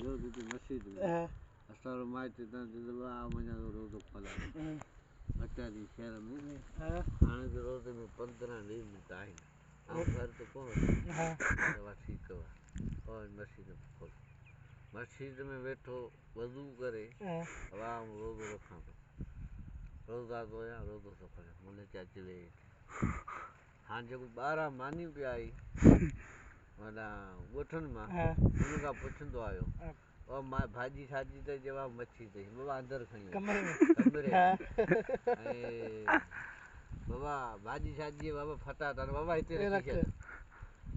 जो दी मस्जिद में असार माइट ता दिलवा मना रोज़ खोला अटारी शहर में हाने तो रोज़ में 15 दिन मिलता है आप घर तो कौन दवा ठीक है और मस्जिद में खोल मस्जिद में बैठो वजू करे आराम रोज़ रखा रोज़ा तो या रोज़ तो खोले मुले चाचले हाँ जो 12 मानी पे आई वाला गोठन में उनका पसंद आयो और मां भाजी साजी तो जवाब मच्छी थी बाबा अंदर खणी कमरे बाबा भाजी साजी बाबा फटाटा बाबा इते रख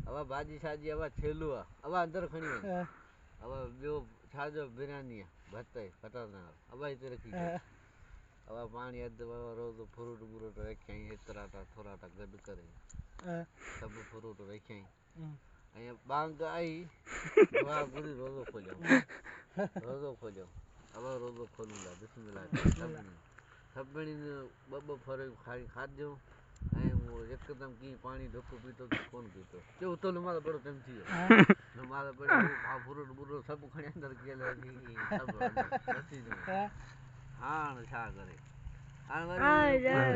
बाबा भाजी साजी बाबा छेलू बाबा अंदर खणी बाबा जो छाजो बिरयानी भात फटाटा बाबा इते रखी बाबा पानी अद बाबा रोज फ्रूट ब्रूट रखे एतरा थोड़ा गड करे सब फ्रूट रखे बांग आई दुआ गुरी रोज़ो खोलो अब रोज़ो खोलूंगा बिस्मिल्लाह सभिनी ने ॿ फर खाई खाजो ऐं वो एकदम की पानी ढुक पीतो तो कोन पीतो जो तो माल बड़ो टाइम थी वियो माल बड़ो फ्रूट ब्रूट सब खणी अंदर केल सब बची हां छा करे हां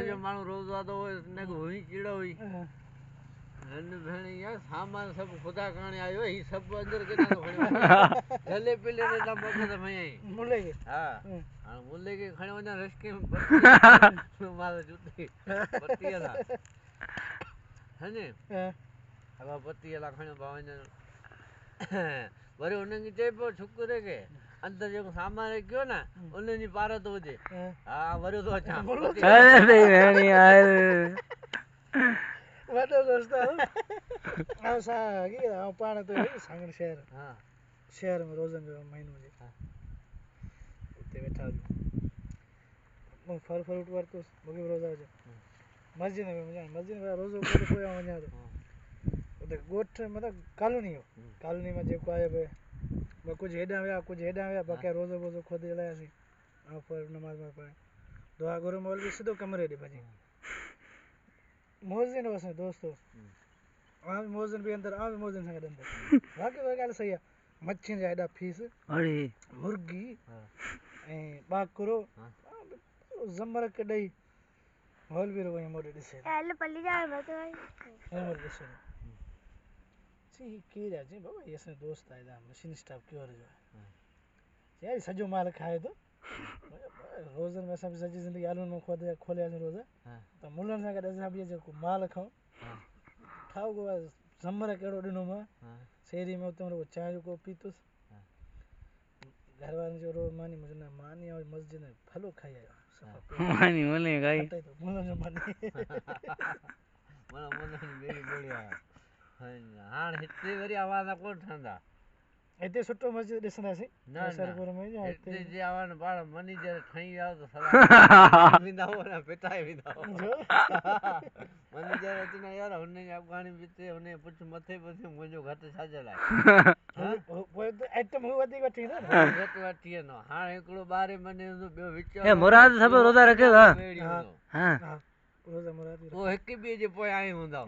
जो माण्हू रोज़ वादो ने हुई कीड़ो हुई हन भेणी या सामान सब खुदा काने आयो ही सब अंदर के ना खणी गले पिले ने ना मगज में मुले के हां मुले के खणी वना रस्के में माल जुती पत्ती ला हने अब पत्ती ला खणी बावन वरे उन के चेपो शुक्र के अंदर जो सामान रखियो ना उन जी पार तो वजे हां वरे तो अच्छा अरे भेणी यार वडो दोस्त आसा की पाण तो सांगण शहर हां शहर में रोजन जो महीनो जे उते बैठा मो फर फ्रूट वर तो बगे रोजा जो मस्जिद में रोजो को कोई वणा तो उते गोठ मतलब कॉलोनी में जे को आए कुछ हेडा वे बाकी रोजो बोजो खुद लायासी आ पर नमाज में पढ़े दुआ गुरु मौलवी सीधो कमरे दे भाजी मोज़िन वसे दोस्तों आम मोज़िन भी अंदर आम मोज़िन संग अंदर बाकी गाल सही है मच्छी जा एडा फीस अरे मुर्गी ए बाकरो जमर के दई होल भी रो मोरे दिसे एल पल्ली जा मत भाई मोरे दिसे सी की जा जी बाबा ये से दोस्त आया मशीन स्टाफ क्यों रे यार सजो माल खाए तो रोजन में सब सजी जिंदगी आलू में खोले रोजा तो मुलन सा के दसा भी जो माल खाओ खाओ को समर केड़ो दिनो में शेरी में तुम रो चाय को पीतोस घर वाले जो रो मानी मुझे ना मानी और मस्जिद में फलो खाई आयो मानी मोले खाई तो मुलन मानी मन मेरी बढ़िया हां हिते वरी आवाज कोन ठंडा इते सुठो मस्जिद दिसंदासी सरपुर में या इते जे आवन बाळ मनी जे ठई आयो तो सलाम विंदा हो ना पिटाई विंदा हो मनी जे अचना यार हुने अफगानी बिते हुने पुछ मथे पुछ मुजो घट साजल है हां वो आइटम हो वदी वठी ना घट वठी न हां एकड़ो बारे मने बयो विच ए मुराद सब रोजा रखेगा हां रोजा मुराद वो एक बे जे पोय आए हुंदा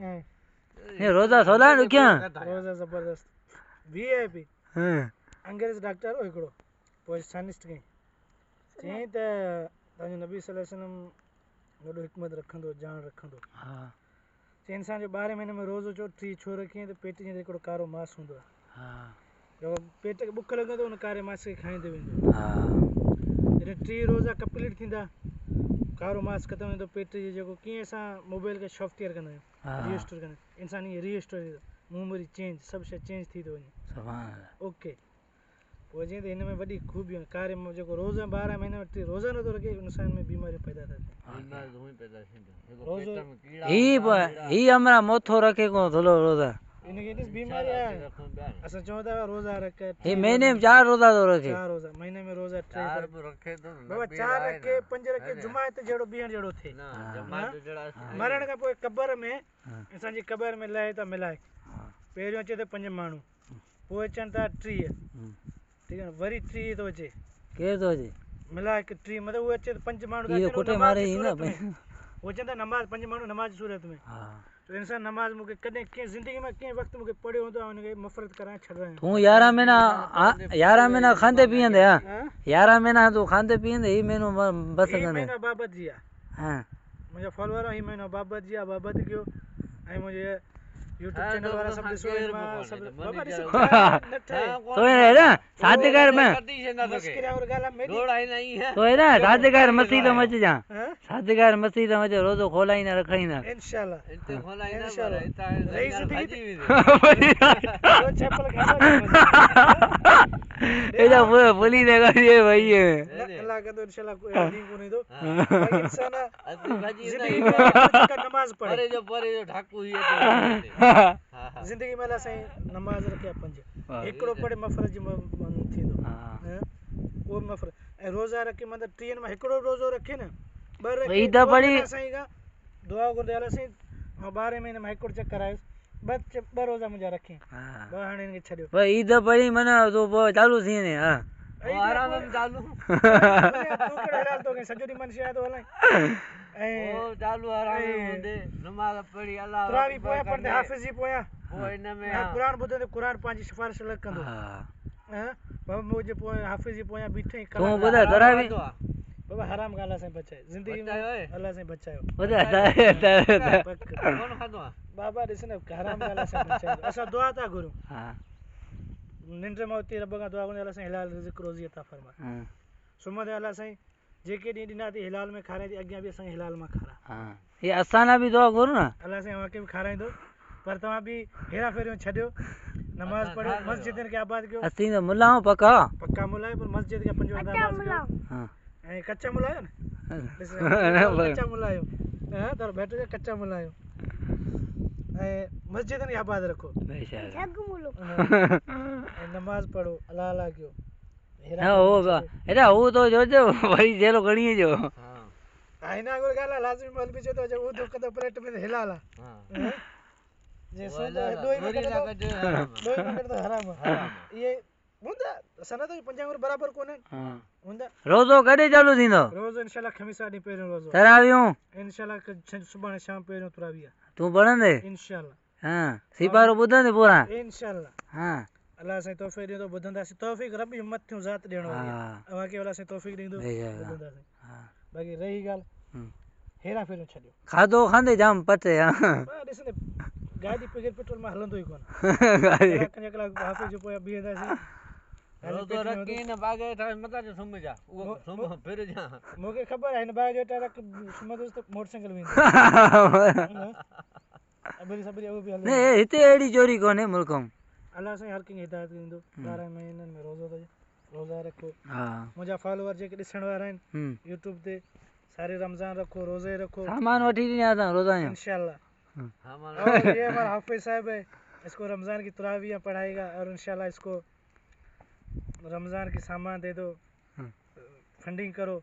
ए रोजा सोला न क्या रोजा जबरदस्त वीआईपी अंग्रेज डॉक्टर हो एकड़ो पोइ साइंटिस्ट के चई त ताजो नबी सल्लल्लाहु अलैहि वसल्लम वडो हिकमत रखंदो जान रखंदो हां चई इंसान जो 12 महीने में रोज जो 3 छो रखी तो पेट जे एकड़ो कारो मांस हुंदो हां जो पेट के बुख लगे तो उन कारे मांस के खाइंदे वेंदो हां जने 3 रोजा कंप्लीट थींदा कारो मांस खत्म वेंदो पेट जे जो की असा मोबाइल के सॉफ्टवेयर कंदा रजिस्टर कंदा इंसान ये रजिस्टर मेमोरी चेंज सब से चेंज थी दो सुभान ओके वो जे इन में बड़ी खूबी कार्य में जो रोजा 12 महीने में रोजा न तो रखे इंसान में बीमारी पैदा थी बीमारी हुई पैदा थी एगो पेट में कीड़ा ही हमरा मोथो रखे को थलो रोजा इनके इस बीमारी है असा 14 रोजा रखे हे महीने में 4 रोजा तो रखे 4 रोजा महीने में रोजा 4 रखे तो बाबा 4 रखे 5 रखे जुमा ते जेड़ो बिहण जेड़ो थे ना जुमा तो जेड़ा मरण का कोई कब्र में इंसान जी कब्र में लाए तो मिलाए पेरियो चे तो 5 मानू पोइ अचन था 3 ठीक है वरी 3 तो अचे के तो अचे मिला के 3 मतलब वो अचे 5 मानू ये कोटे मारे ही ना वो चंदा नमाज 5 मानू नमाज सूरत में हां तो इंसान नमाज मुके कदे के जिंदगी में के वक्त मुके पढ़ियो तो उनके मफरत करा छड़ रहे तू 11 महीना खांदे पींदे हां 11 महीना तू खांदे पींदे ही महीनो बस कंदे कंदे महीनो बाबत जिया हां मुझे फॉलोअर ही महीनो बाबत जिया बाबत क्यों आई मुझे YouTube चैनल वाला सब दिसो सब बाबा दिसो तो है ना सादगर में मस्किरा और गाला मेरी दौड़ाई नहीं है तो है ना सादगर मस्जिद मच जा सादगर मस्जिद मच रोजो खोलाई ना रखई ना इंशाल्लाह इनते खोलाई ना इंशाल्लाह। पर इता रही जिंदगी भाजी भी दो चप्पल खाना एदा बोली देगा ये भाई है अल्लाह का तो इंशाल्लाह कोई दिन को नहीं दो भाई इंसान अति भाजी जिंदगी नहीं में नमाज पढ़े परे जो ठाकू ही है हां जिंदगी में अल्लाह साईं नमाज रखे पंज एकड़ो पढ़े मफरज थींदो वो मफरज ऐं रोज़ा रखे मतलब टीन में एकड़ो रोज़ो रखे न बर रखे ईद पढ़ी साईं का दुआ गुरदे अल्लाह साईं 12 महीने में एकड़ो चक्कर आयो बस ब रोज़ा मुझा रखे ब हाणे इनके छडियो भाई ईद पढ़ी मना तो चालू थी ने हां आराम में चालू तू केड़ो हलाल तो के सजो दी मन से तो हलाई ऐं ओ चालू आराम में होंदे नमाज पढ़ी अल्लाह तरावी पोया पढ़दे हाफिज़ी पोया वो इन में कुरान ॿुधंदे कुरान पंहिंजी सिफारिश अलॻि कंदो हां बाबा मुझे पोया हाफिज़ी पोया बीठे तू बुधा तरावी बाबा हराम गाला से बचाए जिंदगी में अल्लाह से बचायो बुधा कौन खादो बाबा ॾिस न हराम गाला से बचायो असां दुआ था घुरूं हां निंड में उती रब खां दुआ घुरूं अल्लाह साईं हिलाल रिज़्क़ रोज़ी अता फरमा हां सुम्हंदे अल्लाह साईं जेके ॾींहं ॾिना थी हिलाल में खाराई थी अॻियां बि असां हिलाल में खारा हां ये असाना भी दुआ करो ना अल्लाह साईं वाके बि खाराईंदो पर तव्हां बि हेरा फेरियूं छॾियो नमाज पढ़ो मस्जिदनि खे आबाद कयो असीं तो मुल्लाओ पक्का पक्का मुलायो पर मस्जिद खे पंजो आबाद कयो हां ऐं कच्चा मुलायो न कच्चा मुलायो हां तर बैठो जो कच्चा मुलायो ऐं मस्जिदनि खे आबाद रखो ऐं नमाज पढ़ो अल्लाह अल्लाह कयो हां वो एड़ा वो तो जो भाई जेलो गणी जो हां आईना गुर गाला लाज़मी मल भी जो तो वो दुख तो प्लेट में हिलाला हां जे सो दो ही मगर तो हराम ये मुंदा सना तो पंजाब बराबर कोने हां मुंदा रोजो कदे चालू थींदो रोज इंशाल्लाह खमीसा दी पहिरियों रोज़ो तरावियूं इंशाल्लाह सुबह शाम पहिरियों तुराविया तू पढ़ंदे इंशाल्लाह हां सिपारो ॿुधंदे पूरा इंशाल्लाह हां अल्लाह से तौफीक ॾींदो ॿुधंदासीं तौफीक रब हिम्मत थियूं ज़ात ॾियणो आहे अवां खे अल्लाह से तौफीक ॾींदो ॿुधंदासीं हां बाक़ी रही ॻाल्हि हेरा फेरियूं छॾियो खाधो खांदे जाम पते हां ॾिस न गाॾी बग़ैर पेट्रोल में हलंदो ई कोन कलाक हाफ़िज़ जो पोयां बीहंदासीं रोज़ो रखी न बागे था मता जो सुम जा वो सुम फिर जा मूंखे ख़बर आहे हिन बाग जो टायर सुम्हंदुसि त मोटरसाइकिल वेंदो अबरी सबरी वो भी हले ने हिते एड़ी चोरी कोने मुल्क में अल्लाह साईं हर कंहिंखे हिदायत ॾींदो 12 महीननि में रोज़ो त रोज़ा रखो हां मुंहिंजा फॉलोअर जेके ॾिसण वारा आहिनि यूट्यूब ते सारे रमज़ान रखो रोज़े रखो सामान वठी ॾिना था रोज़ा इंशाल्लाह हमारा और ये हमारा हाफिज साहब है इसको रमज़ान की तरावियाँ पढ़ाएगा और इंशाल्लाह इसको रमज़ान की सामान दे दो फंडिंग करो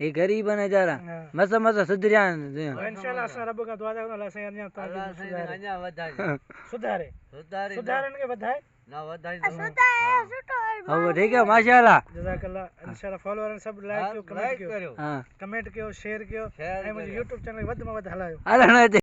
ये गरीब है जरा मसा मसा सुधरियान इंशाल्लाह असां रब खां दुआ था कयूं अल्लाह साईं अञा अल्लाह से तव्हांखे अञा वधाए सुधारे सुधारनि खे वधाए ना वधाए अब ठीक है माशाल्लाह जज़ाकल्लाह इंशाल्लाह फॉलोअर सब लाइक कयो कमेंट करो हां कमेंट कयो शेयर कयो ऐं मुंहिंजे YouTube चैनल खे वधि में वधि हलायो हलण